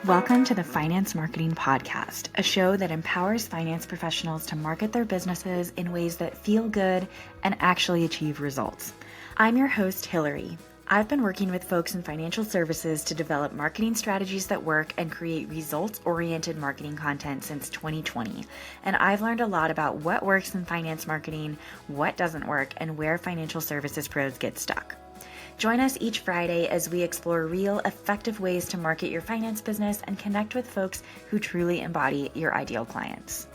Welcome to the Finance Marketing Podcast, a show that empowers finance professionals to market their businesses in ways that feel good and actually achieve results. I'm your host, Hillary. I've been working with folks in financial services to develop marketing strategies that work and create results-oriented marketing content since 2020. And I've learned a lot about what works in finance marketing, what doesn't work, and where financial services pros get stuck. Join us each Friday as we explore real, effective ways to market your finance business and connect with folks who truly embody your ideal clients.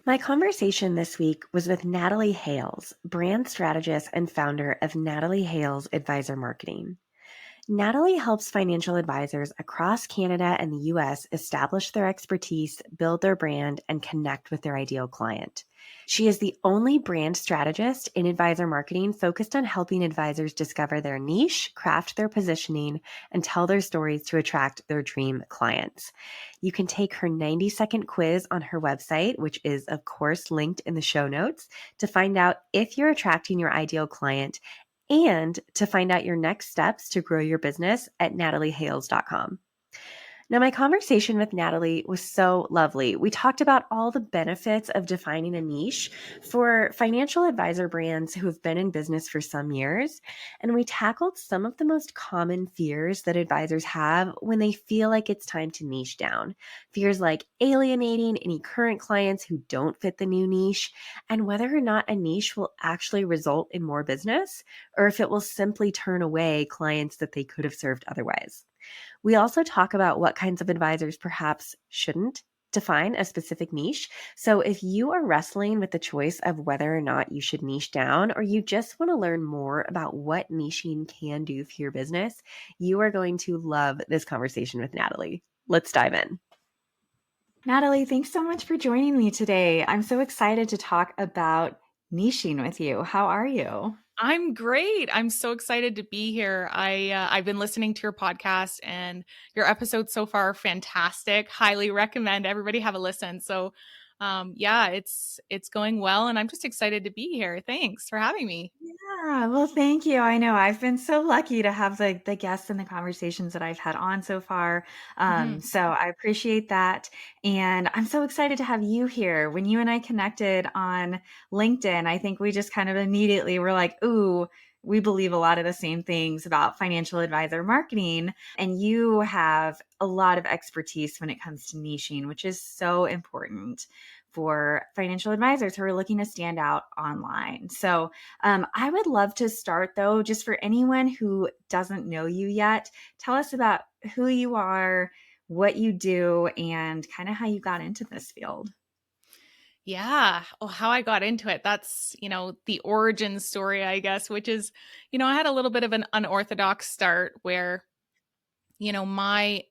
My conversation this week was with Natalie Hales, brand strategist and founder of Natalie Hales Advisor Marketing. Natalie helps financial advisors across Canada and the US establish their expertise, build their brand, and connect with their ideal client. She is the only brand strategist in advisor marketing focused on helping advisors discover their niche, craft their positioning, and tell their stories to attract their dream clients. You can take her 90-second quiz on her website, which is, of course, linked in the show notes, to find out if you're attracting your ideal client and to find out your next steps to grow your business at nataliehales.com. Now, my conversation with Natalie was so lovely. We talked about all the benefits of defining a niche for financial advisor brands who have been in business for some years, and we tackled some of the most common fears that advisors have when they feel like it's time to niche down. Fears like alienating any current clients who don't fit the new niche, and whether or not a niche will actually result in more business, or if it will simply turn away clients that they could have served otherwise. We also talk about what kinds of advisors perhaps shouldn't define a specific niche. So if you are wrestling with the choice of whether or not you should niche down, or you just want to learn more about what niching can do for your business, you are going to love this conversation with Natalie. Let's dive in. Natalie, thanks so much for joining me today. I'm so excited to talk about niching with you. How are you? I'm great. I'm so excited to be here. I've been listening to your podcast and your episodes so far are fantastic. Highly recommend everybody have a listen. So, it's going well, and I'm just excited to be here. Thanks for having me. Yeah, well, thank you. I know I've been so lucky to have the guests and the conversations that I've had on so far. Mhm. So I appreciate that. And I'm so excited to have you here. When you and I connected on LinkedIn, I think we just kind of immediately were like, ooh, we believe a lot of the same things about financial advisor marketing. And you have a lot of expertise when it comes to niching, which is so important for financial advisors who are looking to stand out online. So I would love to start, though, just for anyone who doesn't know you yet, tell us about who you are, what you do, and kind of how you got into this field. Yeah. Oh, how I got into it. That's, the origin story, I guess, which is, I had a little bit of an unorthodox start where, my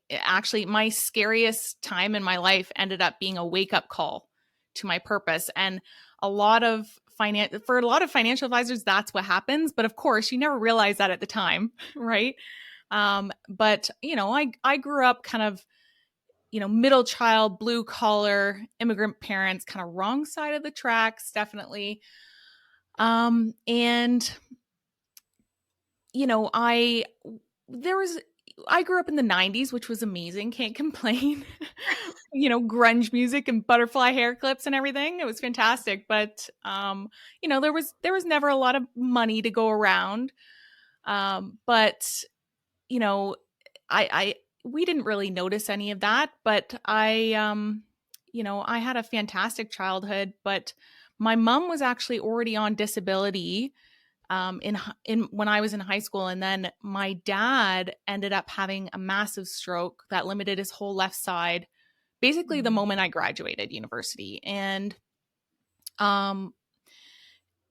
scariest time in my life ended up being a wake up call to my purpose. And for a lot of financial advisors, that's what happens. But of course, you never realize that at the time, right? But I grew up kind of, middle child, blue collar, immigrant parents, kind of wrong side of the tracks, definitely. And I there was I grew up in the 90s, which was amazing. Can't complain. Grunge music and butterfly hair clips and everything. It was fantastic. But there was never a lot of money to go around. But I we didn't really notice any of that. But I had a fantastic childhood. But my mom was actually already on disability in when I was in high school, and then my dad ended up having a massive stroke that limited his whole left side basically the moment I graduated university. And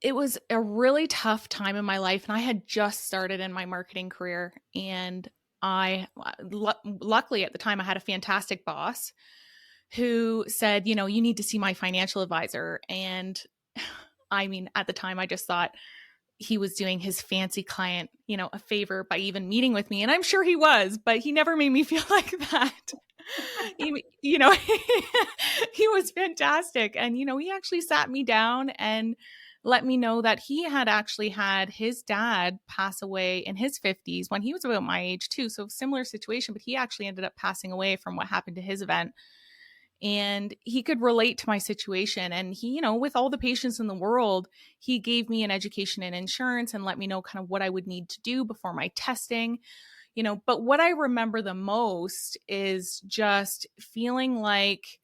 it was a really tough time in my life, and I had just started in my marketing career. And luckily at the time I had a fantastic boss who said, you need to see my financial advisor. And I mean, at the time I just thought he was doing his fancy client, a favor by even meeting with me. And I'm sure he was, but he never made me feel like that. he, he was fantastic. And, he actually sat me down and let me know that he had actually had his dad pass away in his 50s when he was about my age too. So similar situation, but he actually ended up passing away from what happened to his event. And he could relate to my situation. And he, with all the patience in the world, he gave me an education in insurance and let me know kind of what I would need to do before my testing. But what I remember the most is just feeling like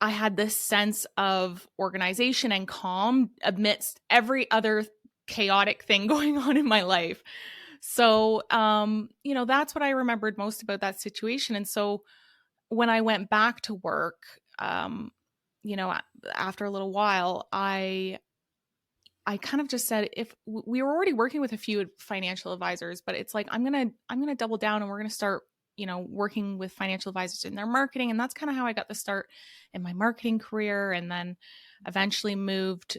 I had this sense of organization and calm amidst every other chaotic thing going on in my life. So, that's what I remembered most about that situation. And so when I went back to work, you know, after a little while, I kind of just said, if we were already working with a few financial advisors, but it's like, I'm going to double down and we're going to start, working with financial advisors in their marketing. And that's kind of how I got the start in my marketing career. And then eventually moved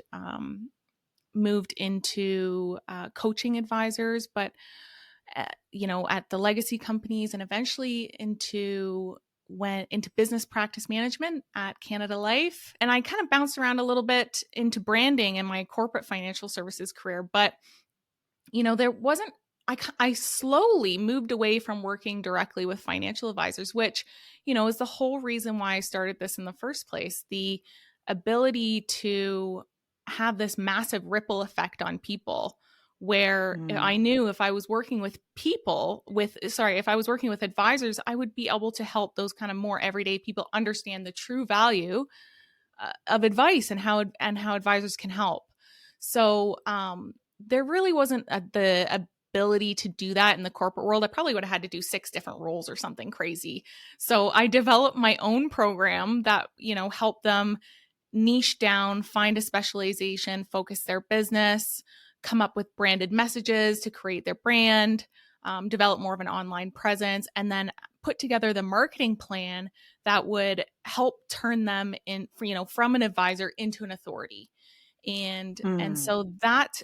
into coaching advisors, but at the legacy companies, and eventually went into business practice management at Canada Life. And I kind of bounced around a little bit into branding in my corporate financial services career. But, there wasn't, I slowly moved away from working directly with financial advisors, which, is the whole reason why I started this in the first place. The ability to have this massive ripple effect on people, where Mm. I knew if I was working with if I was working with advisors, I would be able to help those kind of more everyday people understand the true value of advice and how advisors can help. So there really wasn't the ability to do that in the corporate world. I probably would have had to do 6 different roles or something crazy. So I developed my own program that, helped them niche down, find a specialization, focus their business, come up with branded messages to create their brand, develop more of an online presence, and then put together the marketing plan that would help turn them from an advisor into an authority. And Mm. so that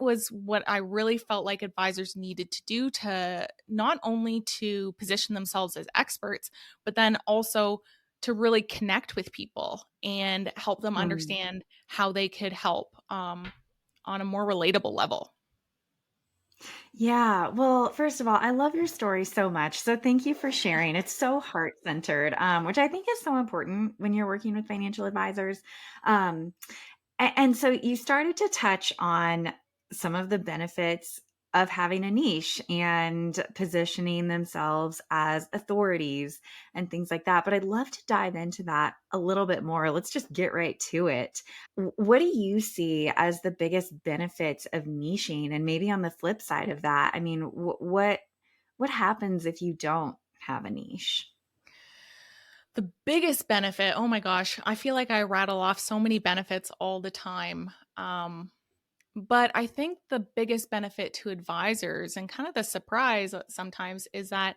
was what I really felt like advisors needed to do, to not only to position themselves as experts, but then also to really connect with people and help them Mm. understand how they could help on a more relatable level. Yeah. Well, first of all, I love your story so much. So thank you for sharing. It's so heart centered, which I think is so important when you're working with financial advisors. Um, and so you started to touch on some of the benefits of having a niche and positioning themselves as authorities and things like that. But I'd love to dive into that a little bit more. Let's just get right to it. What do you see as the biggest benefits of niching? And maybe on the flip side of that, I mean, what happens if you don't have a niche? The biggest benefit, oh my gosh, I feel like I rattle off so many benefits all the time. But I think the biggest benefit to advisors, and kind of the surprise sometimes, is that,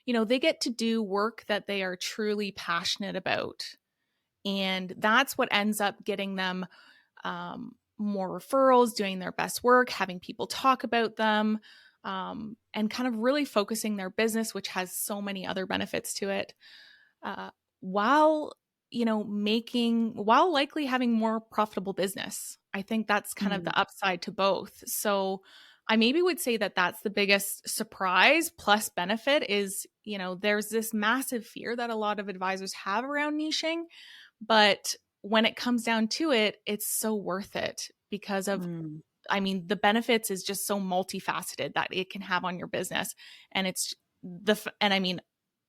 they get to do work that they are truly passionate about. And that's what ends up getting them more referrals, doing their best work, having people talk about them, and kind of really focusing their business, which has so many other benefits to it, uh, while while likely having more profitable business. I think that's kind of Mm. the upside to both. So I maybe would say that that's the biggest surprise plus benefit is, there's this massive fear that a lot of advisors have around niching, but when it comes down to it, it's so worth it because of, Mm. the benefits is just so multifaceted that it can have on your business. And it's and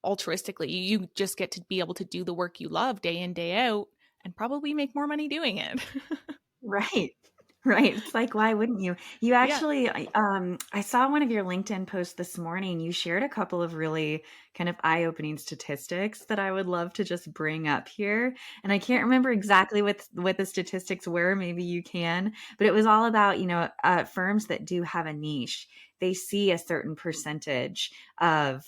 altruistically, you just get to be able to do the work you love day in, day out, and probably make more money doing it. Right. Right. It's like, why wouldn't you? You Yeah. actually, I saw one of your LinkedIn posts this morning. You shared a couple of really kind of eye-opening statistics that I would love to just bring up here. And I can't remember exactly what the statistics were. Maybe you can, but it was all about, firms that do have a niche. They see a certain percentage of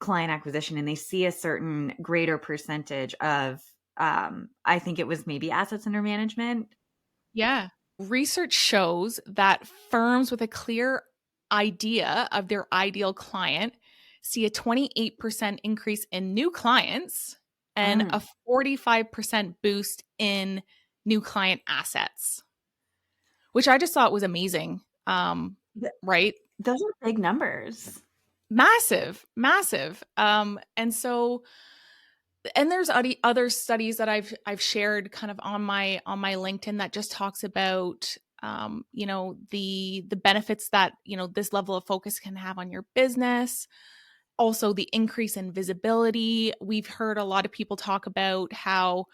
client acquisition, and they see a certain greater percentage of, I think it was maybe assets under management. Yeah. Research shows that firms with a clear idea of their ideal client see a 28% increase in new clients and Mm. a 45% boost in new client assets, which I just thought was amazing. Th- Right? Those are big numbers. Massive, massive. And there's other studies that I've shared kind of on my LinkedIn that just talks about the benefits that this level of focus can have on your business. Also, the increase in visibility. We've heard a lot of people talk about how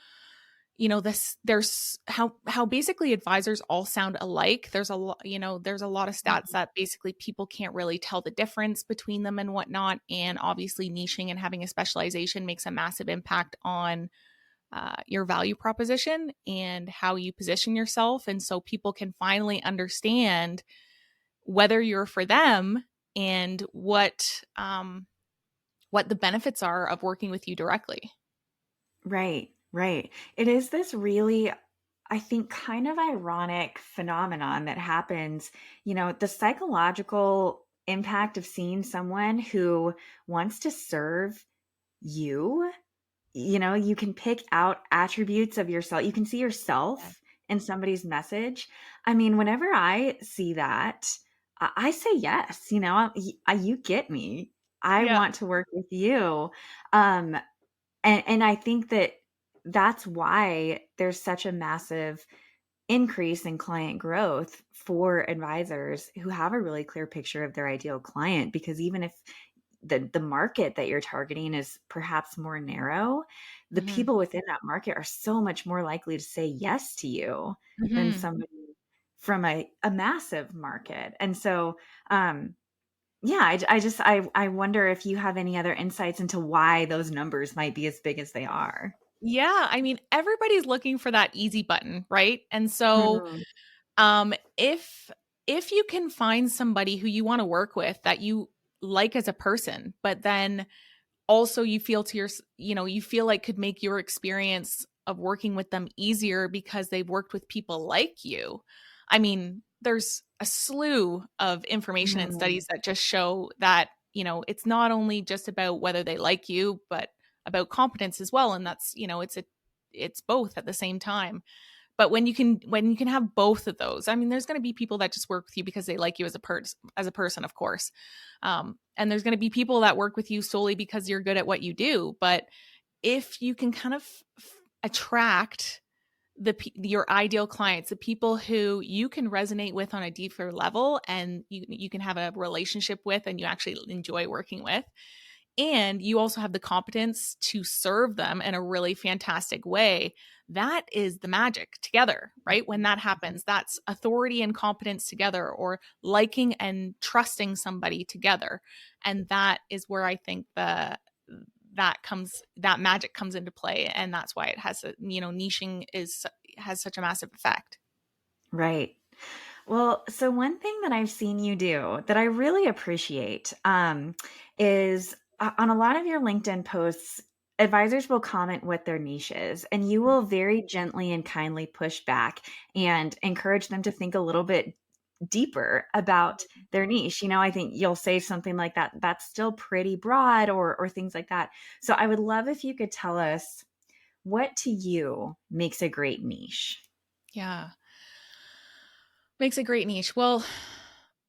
this there's how basically advisors all sound alike. There's a lot, there's a lot of stats that basically people can't really tell the difference between them and whatnot. And obviously niching and having a specialization makes a massive impact on your value proposition and how you position yourself. And so people can finally understand whether you're for them and what the benefits are of working with you directly. Right, right. It is this really, I think, kind of ironic phenomenon that happens. The psychological impact of seeing someone who wants to serve you. You can pick out attributes of yourself. You can see yourself in somebody's message. I mean, whenever I see that, I say yes. You get me. I Yeah. want to work with you. Um, and I think that's why there's such a massive increase in client growth for advisors who have a really clear picture of their ideal client, because even if the market that you're targeting is perhaps more narrow, the Hmm. people within that market are so much more likely to say yes to you than Hmm. somebody from a massive market. And so, yeah, I wonder if you have any other insights into why those numbers might be as big as they are. Yeah, I mean, everybody's looking for that easy button, right? And so, Mhm. if you can find somebody who you want to work with that you like as a person, but then also you feel to your, you feel like could make your experience of working with them easier because they've worked with people like you. I mean, there's a slew of information and Mhm. studies that just show that, it's not only just about whether they like you, but about competence as well. And that's, it's both at the same time. But when you can have both of those, I mean, there's going to be people that just work with you because they like you as a person, of course. And there's going to be people that work with you solely because you're good at what you do. But if you can kind of attract your ideal clients, the people who you can resonate with on a deeper level, and you can have a relationship with, and you actually enjoy working with, and you also have the competence to serve them in a really fantastic way, that is the magic together, right? When that happens, that's authority and competence together, or liking and trusting somebody together. And that is where I think that magic comes into play. And that's why it has niching has such a massive effect. Right. Well, so one thing that I've seen you do that I really appreciate, is on a lot of your LinkedIn posts, advisors will comment what their niche is, and you will very gently and kindly push back and encourage them to think a little bit deeper about their niche. I think you'll say something like that, that's still pretty broad, or things like that. So I would love if you could tell us what to you makes a great niche. Yeah. Makes a great niche. Well,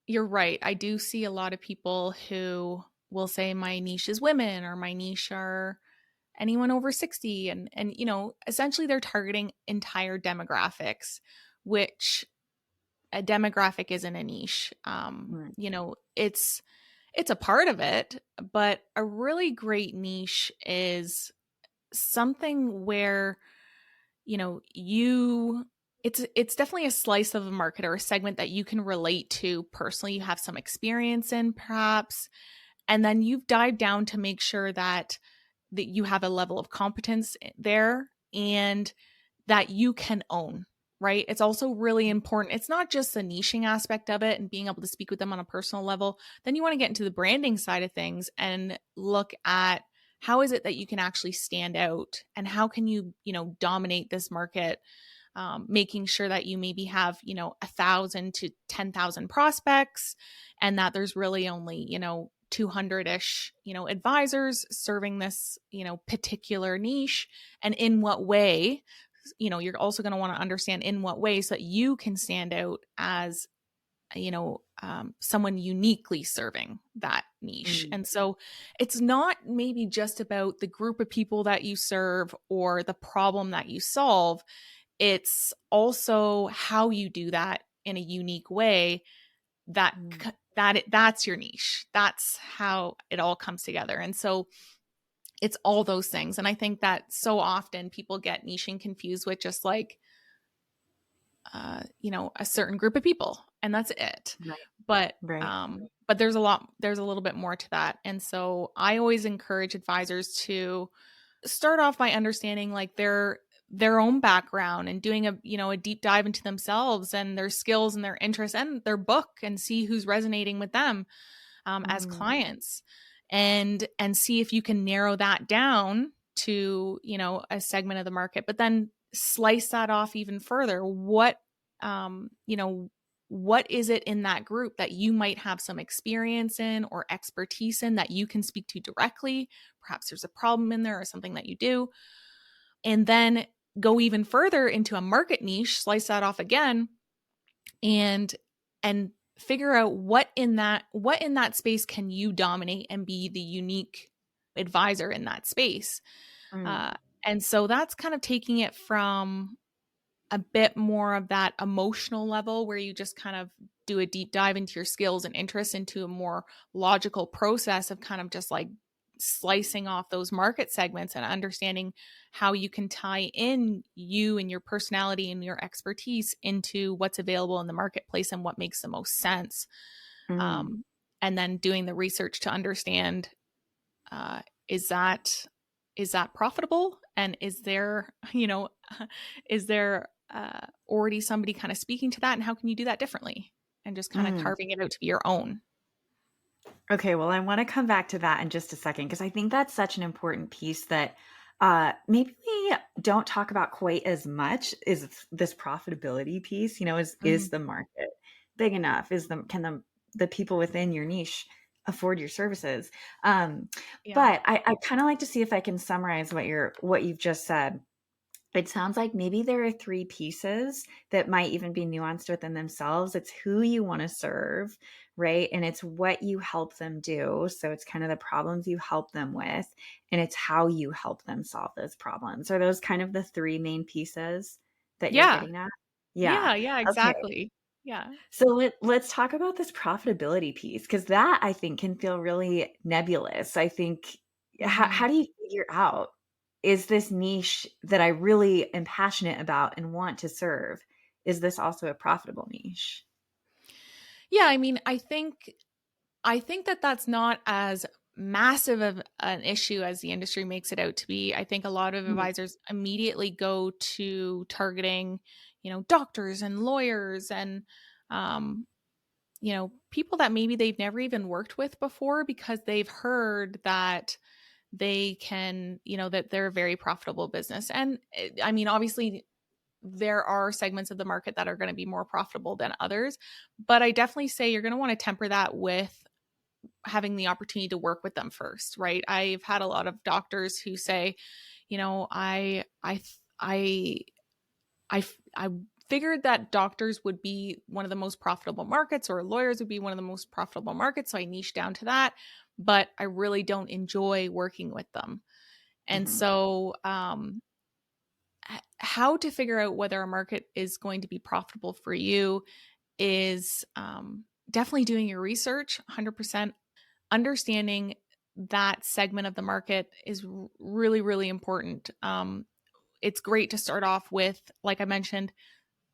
you're right. I do see a lot of people who will say my niche is women, or my niche are anyone over 60, and essentially they're targeting entire demographics, which a demographic isn't a niche. Right. It's a part of it, but a really great niche is something where you it's definitely a slice of a market or a segment that you can relate to personally, you have some experience in perhaps, and then you've dived down to make sure that you have a level of competence there, and that you can own, right? It's also really important. It's not just the niching aspect of it and being able to speak with them on a personal level. Then you want to get into the branding side of things and look at how is it that you can actually stand out, and how can you, dominate this market, making sure that you maybe have, 1,000 to 10,000 prospects, and that there's really only, 200-ish, advisors serving this, particular niche, and in what way. you're also going to want to understand in what way so that you can stand out as, someone uniquely serving that niche. Mm, And so it's not maybe just about the group of people that you serve or the problem that you solve. It's also how you do that in a unique way mm, that's your niche. That's how it all comes together. And so it's all those things. And I think that so often people get niching confused with just like, a certain group of people, and that's it. right, But right. there's a little bit more to that. And so I always encourage advisors to start off by understanding like their own background and doing a deep dive into themselves and their skills and their interests and their book, and see who's resonating with them as Mm, clients, and see if you can narrow that down to a segment of the market, but then slice that off even further. What is it in that group that you might have some experience in or expertise in that you can speak to directly? Perhaps there's a problem in there or something that you do. And then go even further into a market niche, slice that off again, and and figure out what in that space can you dominate and be the unique advisor in that space. mm, uh, and so that's kind of taking it from a bit more of that emotional level where you just kind of do a deep dive into your skills and interests into a more logical process of kind of just like slicing off those market segments and understanding how you can tie in you and your personality and your expertise into what's available in the marketplace and what makes the most sense. mm, um, and then doing the research to understand, uh, is that is that profitable, and is there is there already somebody kind of speaking to that, and how can you do that differently, and just kind of mm. carving it out to be your own. Okay, well, I want to come back to that in just a second because I think that's such an important piece that maybe we don't talk about quite as much is this profitability piece. Is Mhm. the market big enough? Can the people within your niche afford your services? Um, Yeah. but I kind of like to see if I can summarize what you've just said. It sounds like maybe there are three pieces that might even be nuanced within themselves. It's who you want to serve, right? And it's what you help them do. So it's kind of the problems you help them with, and it's how you help them solve those problems. Are those kind of the three main pieces that you're Yeah. getting at? Yeah. Yeah, Okay. exactly. Yeah. So let's talk about this profitability piece because that I think can feel really nebulous. I think how Mhm. do you figure out, is this niche that I really am passionate about and want to serve, is this also a profitable niche? Yeah, I mean, I think that that's not as massive of an issue as the industry makes it out to be. I think a lot of Mm, advisors immediately go to targeting, doctors and lawyers and, um, people that maybe they've never even worked with before because they've heard that they can, that they're a very profitable business. And I mean, obviously, there are segments of the market that are going to be more profitable than others. But I definitely say you're going to want to temper that with having the opportunity to work with them first, right? I've had a lot of doctors who say, I figured that doctors would be one of the most profitable markets, or lawyers would be one of the most profitable markets, so I niche down to that, but I really don't enjoy working with them. And mhm, so, how to figure out whether a market is going to be profitable for you is definitely doing your research 100%. Understanding that segment of the market is really, really important. It's great to start off with, like I mentioned,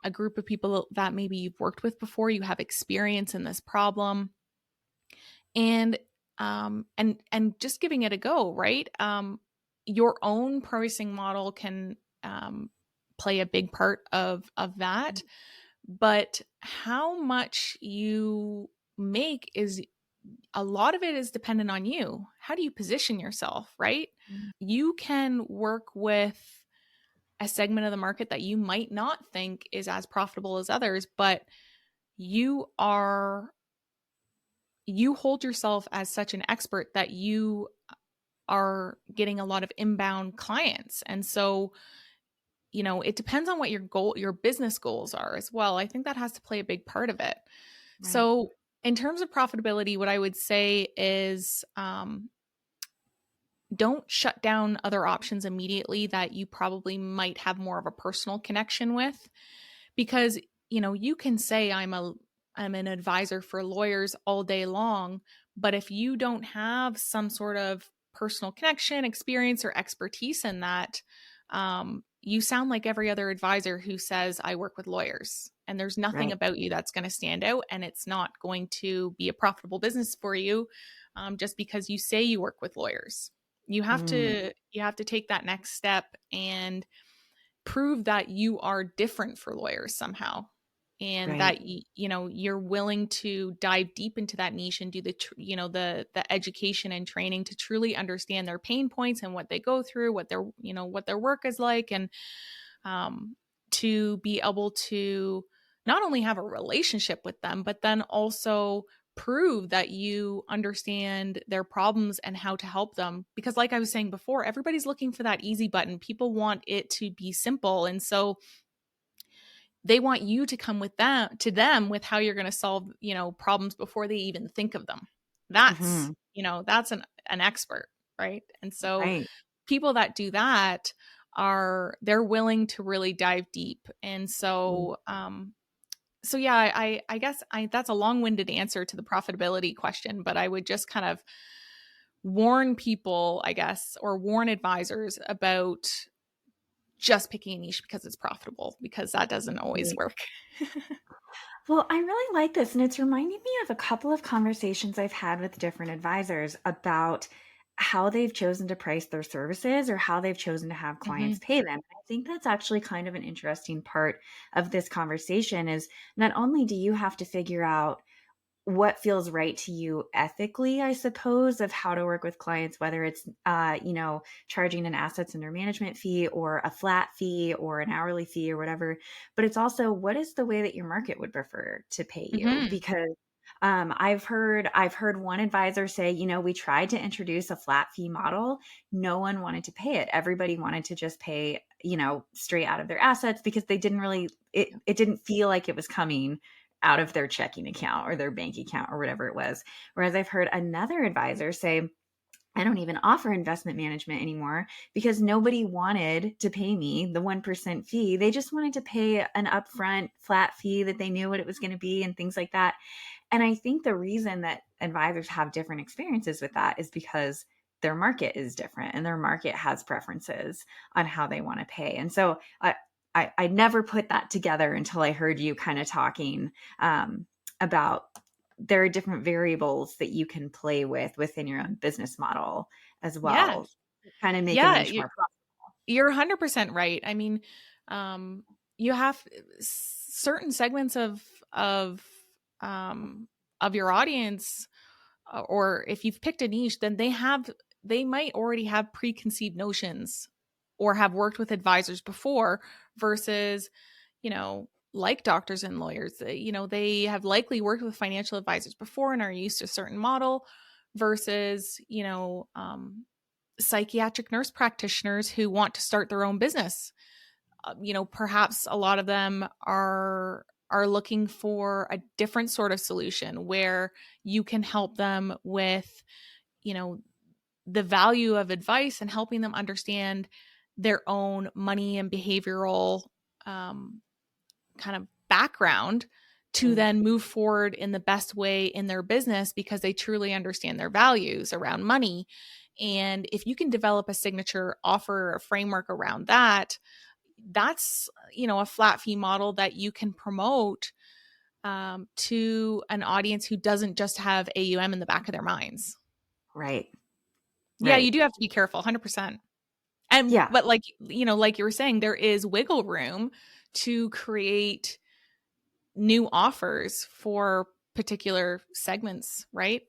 a group of people that maybe you've worked with before, you have experience in this problem, and just giving it a go, right? Your own pricing model can play a big part of that, but how much you make is a lot of it is dependent on you. How do you position yourself, right? mhm, You can work with a segment of the market that you might not think is as profitable as others, but you are you hold yourself as such an expert that you are getting a lot of inbound clients. And so it depends on what your business goals are as well. I think that has to play a big part of it. Right. So, in terms of profitability, what I would say is don't shut down other options immediately that you probably might have more of a personal connection with, because you can say I'm an advisor for lawyers all day long, but if you don't have some sort of personal connection, experience, or expertise in that, you sound like every other advisor who says I work with lawyers, and there's nothing Right. about you that's going to stand out, and it's not going to be a profitable business for you, just because you say you work with lawyers. Mm, You have to take that next step and prove that you are different for lawyers somehow, and right. that you're willing to dive deep into that niche and do the education and training to truly understand their pain points and what they go through, what their work is like, and um, to be able to not only have a relationship with them, but then also prove that you understand their problems and how to help them. Because, like I was saying before, everybody's looking for that easy button. People want it to be simple. And so they want you to come with them with how you're going to solve, problems before they even think of them. Hmm. That's an expert, right? And so Right. people that do that they're willing to really dive deep. And Mm. so yeah, I guess that's a long-winded answer to the profitability question, but I would just kind of warn people, I guess, or warn advisors about just picking a niche because it's profitable, because that doesn't always Right. work. Well, I really like this, and it's reminding me of a couple of conversations I've had with different advisors about how they've chosen to price their services or how they've chosen to have clients Hmm. pay them. I think that's actually kind of an interesting part of this conversation is not only do you have to figure out what feels right to you ethically, I suppose, of how to work with clients, whether it's, charging an assets under management fee or a flat fee or an hourly fee or whatever. But it's also what is the way that your market would prefer to pay you? Hmm. Because I've heard one advisor say, we tried to introduce a flat fee model. No one wanted to pay it. Everybody wanted to just pay, straight out of their assets because they didn't really, it didn't feel like it was coming out of their checking account or their bank account or whatever it was. Whereas I've heard another advisor say, I don't even offer investment management anymore because nobody wanted to pay me the 1% fee. They just wanted to pay an upfront flat fee that they knew what it was going to be and things like that. And I think the reason that advisors have different experiences with that is because their market is different and their market has preferences on how they want to pay. And so I never put that together until I heard you kind of talking about there are different variables that you can play with within your own business model as Yeah. well, kind of make a Yeah. niche more You're 100% right. I mean, um, you have certain segments of um, of your audience, or if you've picked a niche, then they might already have preconceived notions or have worked with advisors before, versus, like doctors and lawyers, they have likely worked with financial advisors before and are used to a certain model, versus, psychiatric nurse practitioners who want to start their own business. Perhaps a lot of them are looking for a different sort of solution where you can help them with, you know, the value of advice and helping them understand their own money and behavioral um, kind of background to profitable. then move forward in the best way in their business because they truly understand their values around money. And if you can develop a signature offer, a framework around that, that's, a flat fee model that you can promote to an audience who doesn't just have AUM in the back of their minds. Right. Yeah, Right. you do have to be careful, 100%. And Yeah. but like you were saying, there is wiggle room to create new offers for particular segments, right?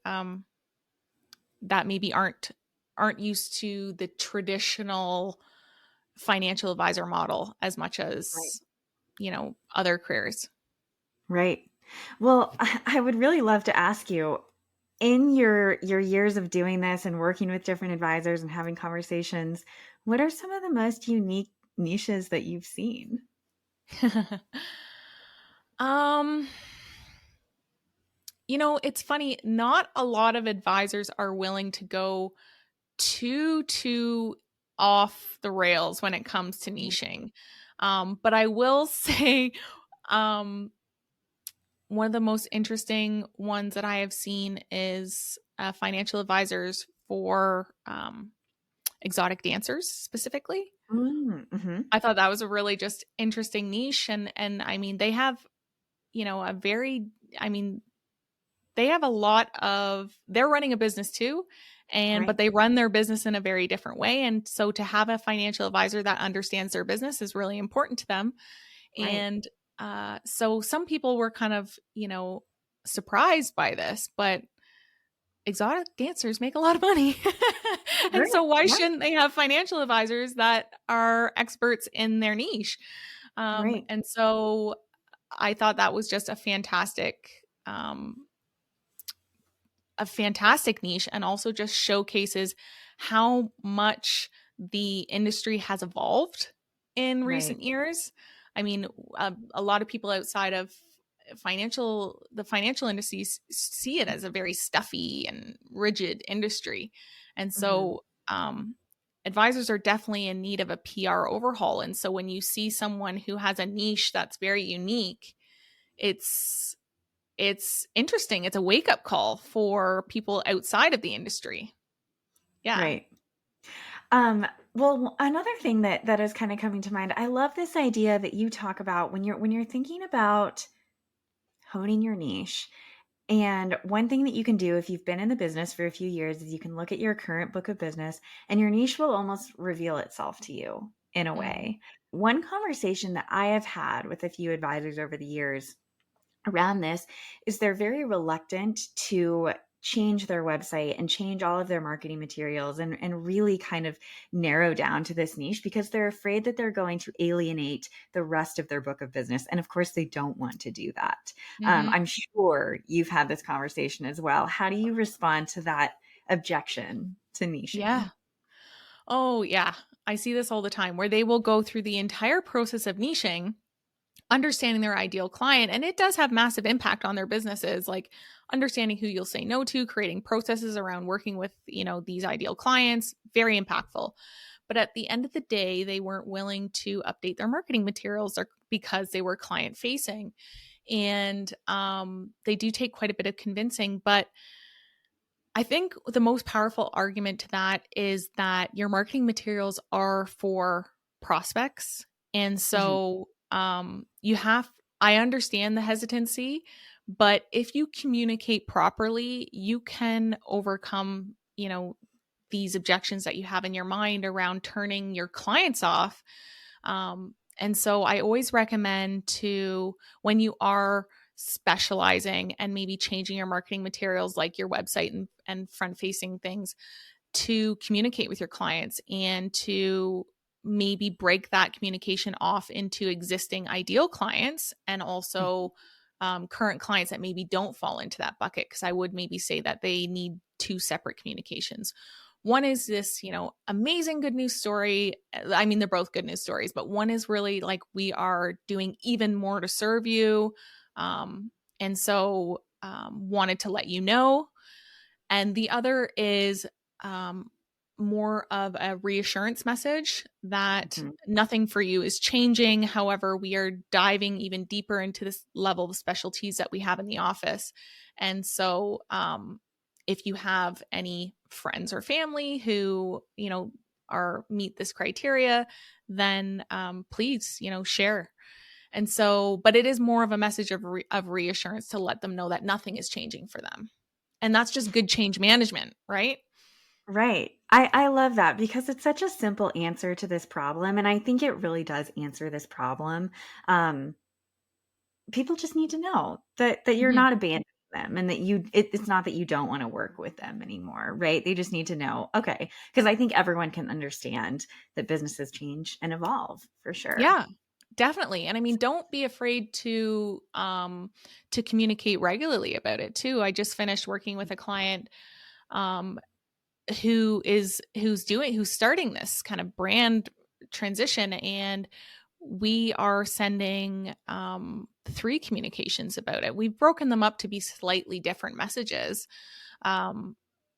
That maybe aren't used to the traditional financial advisor model as much Right. as, other careers. Right. Well, I would really love to ask you, in your years of doing this and working with different advisors and having conversations, what are some of the most unique niches that you've seen? um, it's funny. Not a lot of advisors are willing to go too off the rails when it comes to Mm. niching. But I will say, um, one of the most interesting ones that I have seen is financial advisors for exotic dancers specifically. Mhm. I thought that was a really just interesting niche, and I mean they have a very I mean they have a lot of they're running a business too, and but Right, they run their business in a very different way, and so to have a financial advisor that understands their business is really important to them. right, And so some people were kind of surprised by this, but exotic dancers make a lot of money. And right, so why yeah, shouldn't they have financial advisors that are experts in their niche? right, And so I thought that was just um, a fantastic niche, and also just showcases how much the industry has evolved in right, recent years. I mean, a lot of people outside of the financial industry see it as a very stuffy and rigid industry. And mhm, so advisors are definitely in need of a PR overhaul. And so when you see someone who has a niche that's very unique, it's it's interesting. It's a wake up call for people outside of the industry. Yeah. right. Um, well, another thing that is kind of coming to mind, I love this idea that you talk about when you're thinking about honing your niche. And one thing that you can do if you've been in the business for a few years is you can look at your current book of business and your niche will almost reveal itself to you in a Mm-hmm. way. One conversation that I have had with a few advisors over the years around this is they're very reluctant to change their website and change all of their marketing materials and really kind of narrow down to this niche because they're afraid that they're going to alienate the rest of their book of business. And of course, they don't want to do that. Mm-hmm. I'm sure you've had this conversation as well. How do you respond to that objection to niching? Yeah. Oh, yeah. I see this all the time where they will go through the entire process of niching, understanding their ideal client, and it does have massive impact on their businesses, like understanding who you'll say no to, creating processes around working with these ideal clients, very impactful. But at the end of the day, they weren't willing to update their marketing materials because they were client facing. And they do take quite a bit of convincing. But I think the most powerful argument to that is that your marketing materials are for prospects. And Mhm. so I understand the hesitancy, but if you communicate properly, you can overcome, these objections that you have in your mind around turning your clients off. And so I always recommend to, when you are specializing and maybe changing your marketing materials like your website and front facing things, to communicate with your clients and to maybe break that communication off into existing ideal clients and Mhm. also current clients that maybe don't fall into that bucket. Because I would maybe say that they need two separate communications. One is this, amazing good news story. I mean, they're both good news stories, but one is really like, we are doing even more to serve you. And so wanted to let you know. And the other is um, more of a reassurance message that Mhm. nothing for you is changing. However, we are diving even deeper into this level of specialties that we have in the office. And so, if you have any friends or family who, are meet this criteria, then please, share. And so, but it is more of a message of reassurance to let them know that nothing is changing for them. And that's just good change management, right? Right. I love that because it's such a simple answer to this problem. And I think it really does answer this problem. Um, People just need to know that you're Mhm. not abandoning them and that it's not that you don't want to work with them anymore, right? They just need to know, okay, because I think everyone can understand that businesses change and evolve for sure. Yeah, definitely. And I mean, don't be afraid to communicate regularly about it too. I just finished working with a client um who's starting this kind of brand transition, and we are sending 3 communications about it. We've broken them up to be slightly different messages,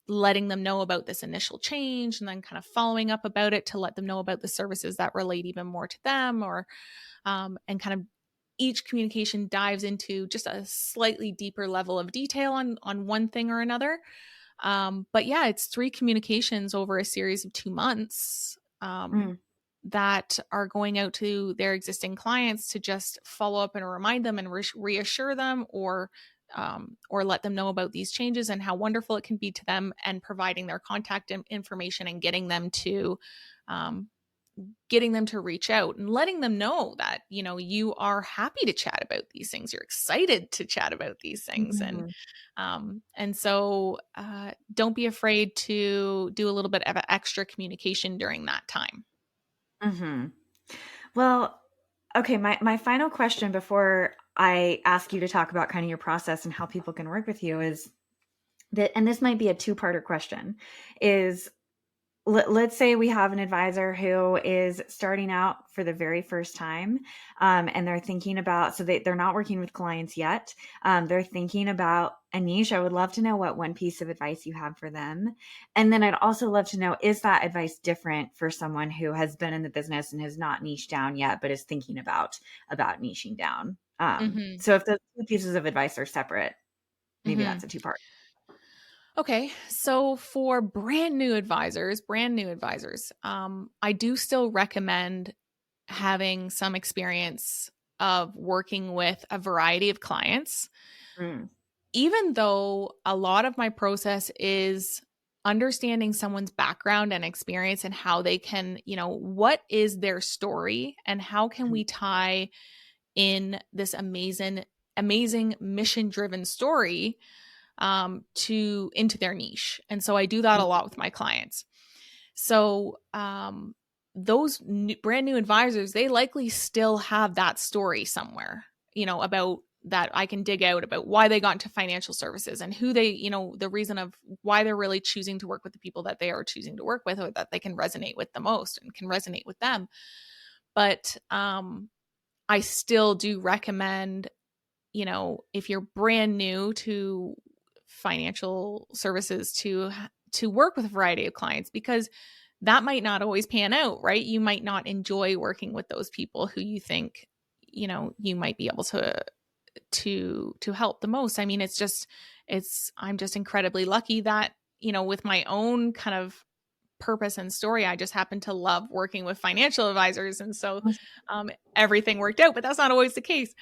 letting them know about this initial change and then kind of following up about it to let them know about the services that relate even more to them, or and kind of each communication dives into just a slightly deeper level of detail on one thing or another. But yeah, it's 3 communications over a series of 2 months. That are going out to their existing clients to just follow up and remind them and reassure them, or let them know about these changes and how wonderful it can be to them, and providing their contact information and getting them to reach out and letting them know that, you are happy to chat about these things. You're excited to chat about these things. And so don't be afraid to do a little bit of extra communication during that time. Mm-hmm. Well, okay, my final question before I ask you to talk about kind of your process and how people can work with you is that, and this might be a two-parter question, is let's say we have an advisor who is starting out for the very first time, and they're thinking about, so they're not working with clients yet. They're thinking about a niche. I would love to know what one piece of advice you have for them. And then I'd also love to know, is that advice different for someone who has been in the business and has not niched down yet, but is thinking about niching down? Mm-hmm. So if those two pieces of advice are separate, maybe Mm-hmm. that's a two-part. Okay, so for brand new advisors, I do still recommend having some experience of working with a variety of clients, Mm. even though a lot of my process is understanding someone's background and experience and how they can, what is their story and how can we tie in this amazing mission driven story into their niche. And so I do that a lot with my clients. So those brand new advisors, they likely still have that story somewhere, about that I can dig out about why they got into financial services and who they, the reason of why they're really choosing to work with the people that they are choosing to work with, or that they can resonate with the most and can resonate with them. But I still do recommend, if you're brand new to financial services, to work with a variety of clients, because that might not always pan out, right? You might not enjoy working with those people who you think, you might be able to help the most. I mean, I'm just incredibly lucky that, with my own kind of purpose and story, I just happen to love working with financial advisors. And so everything worked out, but that's not always the case.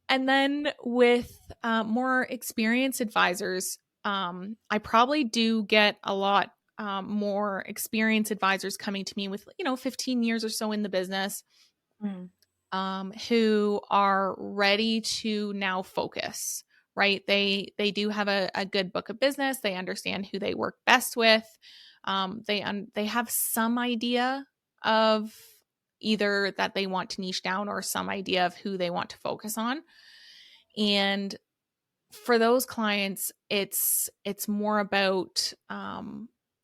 And then with more experienced advisors, I probably do get a lot more experienced advisors coming to me with, 15 years or so in the business, who are ready to now focus, right? They do have a good book of business. They understand who they work best with. They have some idea of either that they want to niche down or some idea of who they want to focus on. And for those clients, it's more about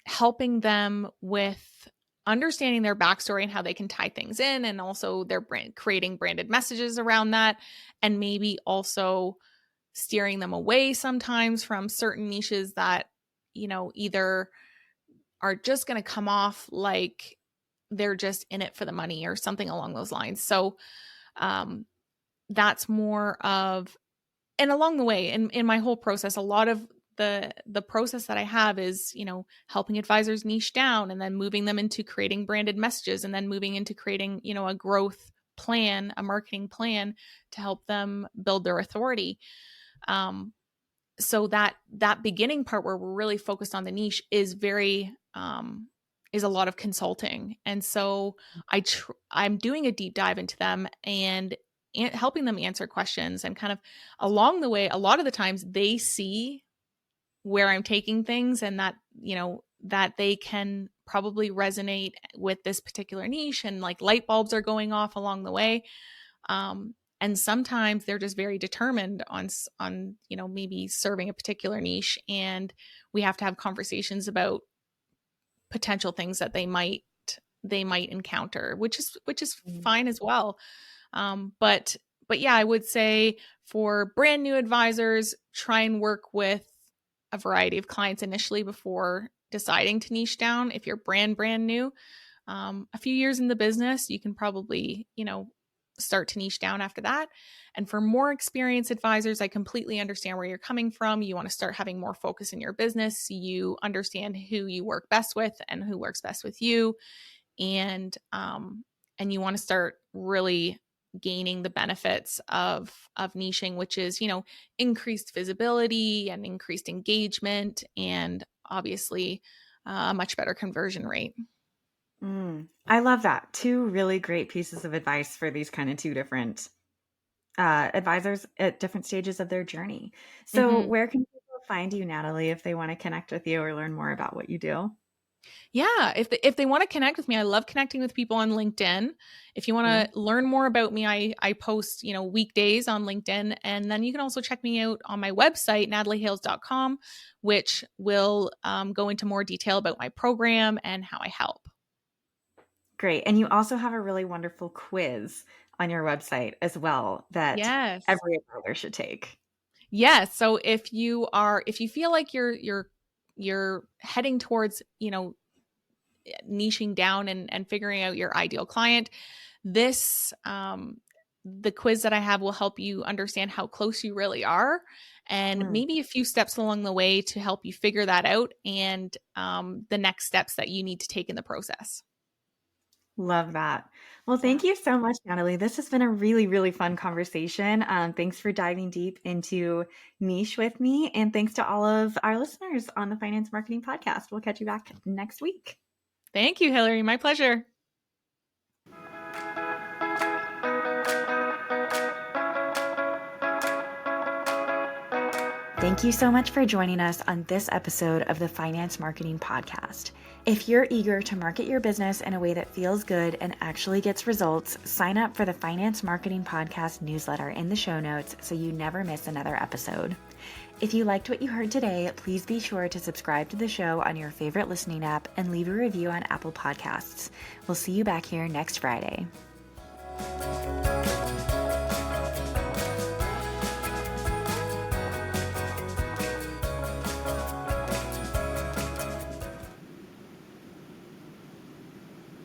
helping them with understanding their backstory and how they can tie things in, and also their creating branded messages around that, and maybe also steering them away sometimes from certain niches that, either are just going to come off like they're just in it for the money or something along those lines. So that's more of, and along the way in my whole process, a lot of the process that I have is, helping advisors niche down and then moving them into creating branded messages, and then moving into creating, a growth plan, a marketing plan to help them build their authority. So that beginning part where we're really focused on the niche is is a lot of consulting. And so I'm doing a deep dive into them and helping them answer questions, and kind of along the way, a lot of the times they see where I'm taking things, and that, that they can probably resonate with this particular niche, and like light bulbs are going off along the way. And sometimes they're just very determined on, maybe serving a particular niche, and we have to have conversations about potential things that they might they might encounter, which is fine as well. But yeah, I would say for brand new advisors, try and work with a variety of clients initially before deciding to niche down. If you're brand new, a few years in the business, you can probably, start to niche down after that. And for more experienced advisors, I completely understand where you're coming from. You want to start having more focus in your business. You understand who you work best with and who works best with you. And you want to start really gaining the benefits of niching, which is, increased visibility and increased engagement, and obviously a much better conversion rate. I love that. Two really great pieces of advice for these kind of two different advisors at different stages of their journey. So where can people find you, Natalie, if they want to connect with you or learn more about what you do? Yeah, if they want to connect with me, I love connecting with people on LinkedIn. If you want to learn more about me, I post, weekdays on LinkedIn. And then you can also check me out on my website, nataliehales.com, which will go into more detail about my program and how I help. Great. And you also have a really wonderful quiz on your website as well that every advisor should take. Yes. So if you feel like you're heading towards, niching down and figuring out your ideal client, this the quiz that I have will help you understand how close you really are, and maybe a few steps along the way to help you figure that out, and the next steps that you need to take in the process. Love that. Well, thank you so much, Natalie. This has been a really, really fun conversation. Thanks for diving deep into niche with me. And thanks to all of our listeners on the Finance Marketing Podcast. We'll catch you back next week. Thank you, Hillary. My pleasure. Thank you so much for joining us on this episode of the Finance Marketing Podcast. If you're eager to market your business in a way that feels good and actually gets results, sign up for the Finance Marketing Podcast newsletter in the show notes so you never miss another episode. If you liked what you heard today, please be sure to subscribe to the show on your favorite listening app and leave a review on Apple Podcasts. We'll see you back here next Friday.